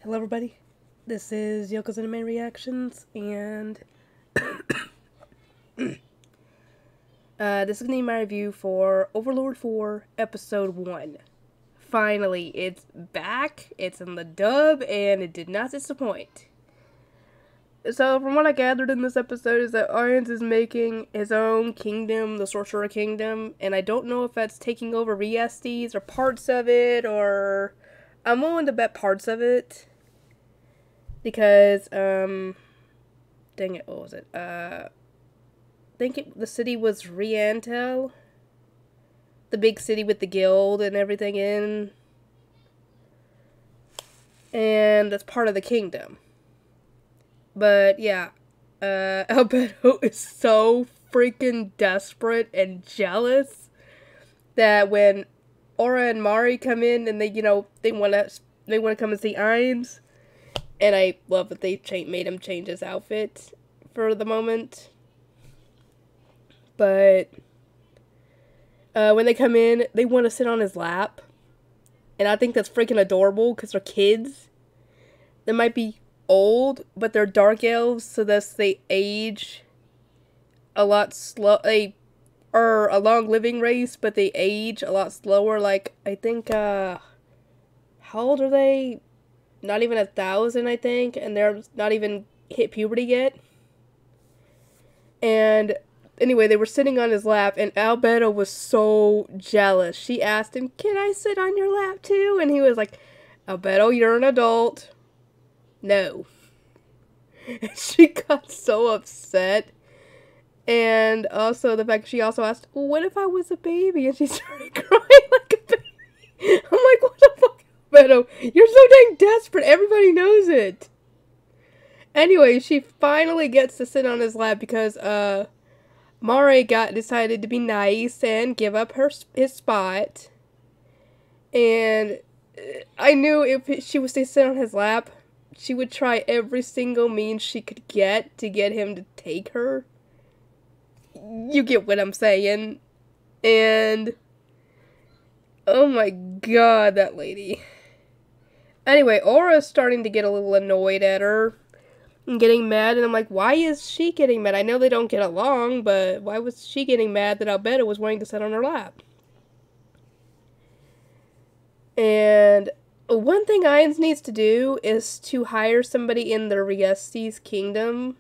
Hello everybody, this is Yoko's Anime Reactions, and this is going to be my review for Overlord 4, Episode 1. Finally, it's back, it's in the dub, and it did not disappoint. So, from what I gathered in this episode is that Irons is making his own kingdom, the Sorcerer Kingdom, and I don't know if that's taking over DxD's or parts of it, or... I'm willing to bet parts of it. Because, dang it, what was it? I think the city was Riantel. The big city with the guild and everything in. And that's part of the kingdom. But, yeah. Albedo is so freaking desperate and jealous that when Aura and Mari come in and they want to come and see Ainz. And I love that they made him change his outfit for the moment. But when they come in, they want to sit on his lap. And I think that's freaking adorable because they're kids. They might be old, but they're dark elves, so thus they age a lot slow. They are a long living race, but they age a lot slower. Like, I think, how old are they? Not even 1,000, I think, and they're not even hit puberty yet. And anyway, they were sitting on his lap, and Albedo was so jealous. She asked him, "Can I sit on your lap too?" And he was like, "Albedo, you're an adult. No." And she got so upset. And also the fact she also asked, "Well, what if I was a baby?" And she started crying like a baby. I'm like, what the fuck? Beto, you're so dang desperate. Everybody knows it. Anyway, she finally gets to sit on his lap because Mari decided to be nice and give up his spot. And I knew if she was to sit on his lap, she would try every single means she could get to get him to take her. You get what I'm saying. And oh my god, that lady. Anyway, Aura's starting to get a little annoyed at her and getting mad, and I'm like, why is she getting mad? I know they don't get along, but why was she getting mad that Albedo was wanting to sit on her lap? And one thing Ainz needs to do is to hire somebody in the DxD's kingdom.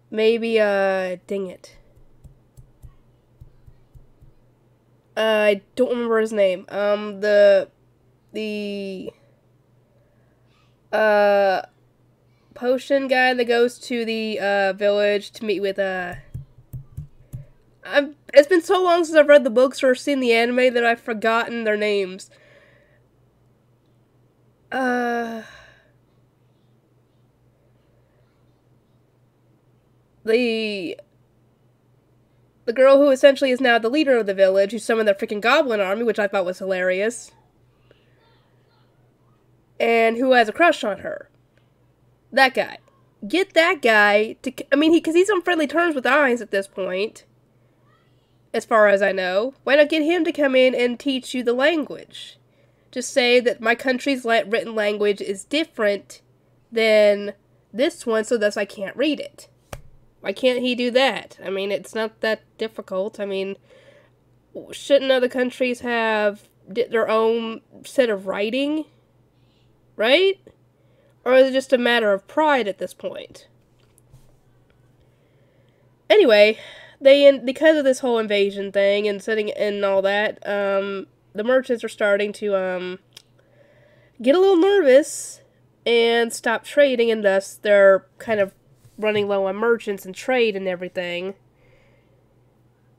Maybe, dang it. I don't remember his name. The potion guy that goes to the, village to meet with, it's been so long since I've read the books or seen the anime that I've forgotten their names. The girl who essentially is now the leader of the village, who summoned the freaking goblin army, which I thought was hilarious. And who has a crush on her. That guy. Get that guy to... I mean, because he's on friendly terms with Ainz at this point. As far as I know. Why not get him to come in and teach you the language? Just say that my country's written language is different than this one, so thus I can't read it. Why can't he do that? I mean, it's not that difficult. I mean, shouldn't other countries have their own set of writing? Right? Or is it just a matter of pride at this point? Anyway, because of this whole invasion thing and sitting and all that, the merchants are starting to, get a little nervous and stop trading, and thus they're kind of running low on merchants and trade and everything.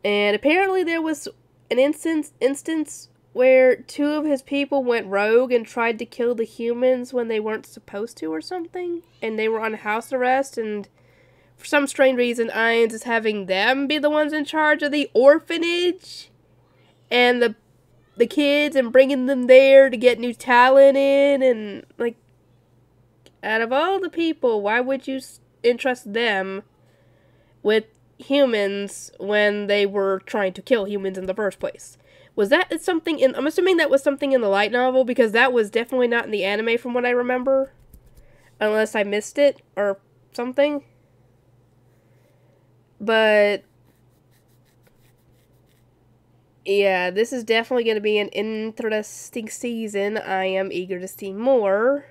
And apparently there was an instance where 2 of his people went rogue and tried to kill the humans when they weren't supposed to or something. And they were on house arrest, and for some strange reason Ainz is having them be the ones in charge of the orphanage and the kids and bringing them there to get new talent in. And, like, out of all the people, why would you entrust them with humans when they were trying to kill humans in the first place? Was that something in... I'm assuming that was something in the light novel, because that was definitely not in the anime from what I remember. Unless I missed it, or something. But... yeah, this is definitely going to be an interesting season. I am eager to see more.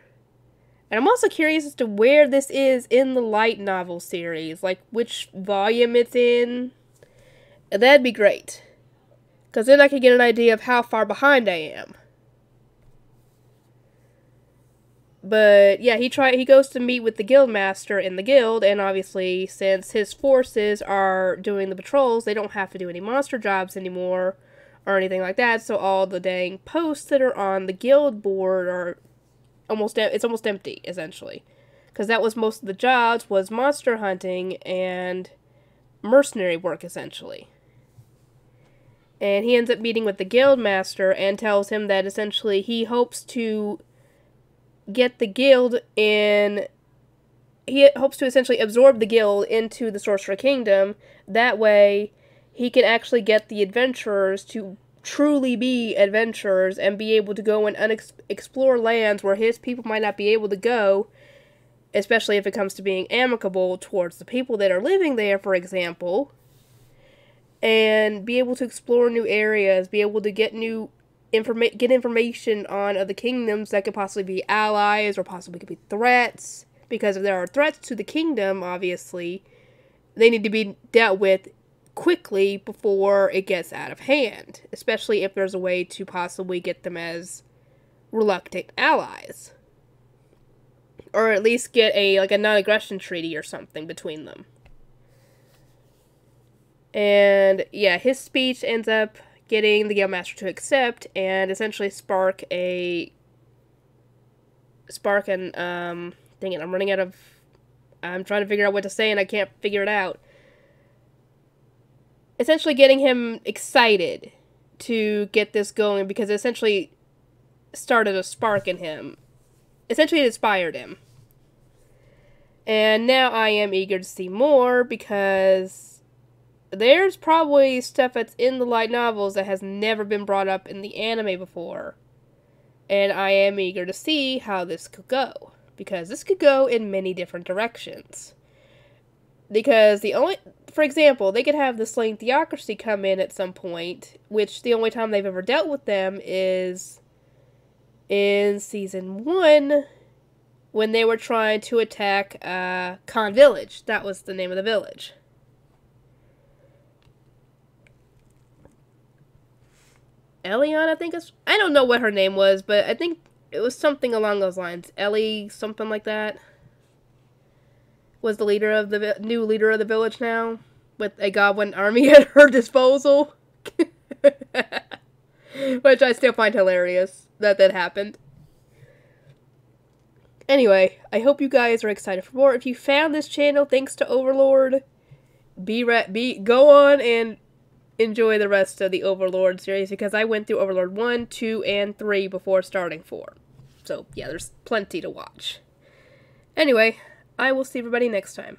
And I'm also curious as to where this is in the light novel series. Like, which volume it's in. That'd be great. Because then I can get an idea of how far behind I am. But, yeah, he goes to meet with the guildmaster in the guild, and obviously, since his forces are doing the patrols, they don't have to do any monster jobs anymore, or anything like that, so all the dang posts that are on the guild board are almost empty, essentially. Because that was most of the jobs, was monster hunting and mercenary work, essentially. And he ends up meeting with the guildmaster and tells him that essentially he hopes to get the guild in... he hopes to essentially absorb the guild into the Sorcerer Kingdom. That way, he can actually get the adventurers to truly be adventurers and be able to go and explore lands where his people might not be able to go, especially if it comes to being amicable towards the people that are living there, for example. And be able to explore new areas, be able to get get information on other kingdoms that could possibly be allies or possibly could be threats. Because if there are threats to the kingdom, obviously, they need to be dealt with quickly before it gets out of hand. Especially if there's a way to possibly get them as reluctant allies. Or at least get a non-aggression treaty or something between them. And, yeah, his speech ends up getting the Guildmaster to accept and essentially spark and, dang it, I'm trying to figure out what to say and I can't figure it out. Essentially getting him excited to get this going because it essentially started a spark in him. Essentially it inspired him. And now I am eager to see more because there's probably stuff that's in the light novels that has never been brought up in the anime before. And I am eager to see how this could go. Because this could go in many different directions. Because for example, they could have the Slain Theocracy come in at some point, which the only time they've ever dealt with them is in Season 1, when they were trying to attack Khan Village. That was the name of the village. Elion, I think I don't know what her name was, but I think it was something along those lines. Ellie, something like that. Was the leader of the new leader of the village now, with a goblin army at her disposal. Which I still find hilarious that happened. Anyway, I hope you guys are excited for more. If you found this channel thanks to Overlord, go on and enjoy the rest of the Overlord series, because I went through Overlord 1, 2, and 3 before starting 4. So, yeah, there's plenty to watch. Anyway, I will see everybody next time.